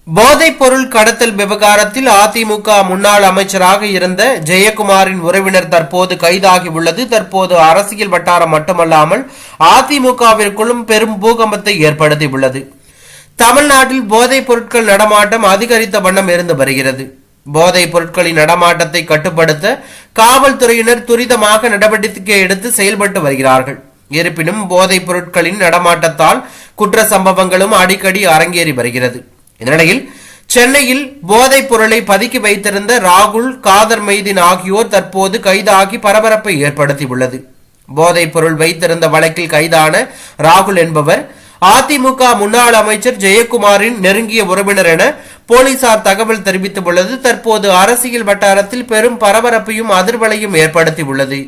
போதைப் பொருள் கடத்தல் விவகாரத்தில் அதிமுக முன்னாள் அமைச்சராக இருந்த ஜெயக்குமாரின் உறவினர் தற்போது கைதாகியுள்ளது. தற்போது அரசியல் வட்டாரம் மட்டுமல்லாமல் அதிமுகவிற்குள்ளும் பெரும் பூகம்பத்தை ஏற்படுத்தியுள்ளது. தமிழ்நாட்டில் போதைப் பொருட்கள் நடமாட்டம் அதிகரித்த வண்ணம் இருந்து வருகிறது. போதைப் பொருட்களின் நடமாட்டத்தை கட்டுப்படுத்த காவல்துறையினர் துரிதமாக நடவடிக்கை எடுத்து செயல்பட்டு வருகிறார்கள். இருப்பினும் போதைப் பொருட்களின் நடமாட்டத்தால் குற்ற சம்பவங்களும் அடிக்கடி அரங்கேறி வருகிறது. இந்நிலையில் சென்னையில் போதைப் பொருளை பதுக்கி வைத்திருந்த ராகுல், காதர் மைதீன் ஆகியோர் தற்போது கைதாகி பரபரப்பை ஏற்படுத்தியுள்ளது. போதைப் பொருள் வைத்திருந்த வழக்கில் கைதான ராகுல் என்பவர் அதிமுக முன்னாள் அமைச்சர் ஜெயக்குமாரின் நெருங்கிய உறவினர் என போலீசார் தகவல் தெரிவித்துள்ளது. தற்போது அரசியல் வட்டாரத்தில் பெரும் பரபரப்பையும் அதிர்வலையும் ஏற்படுத்தியுள்ளது.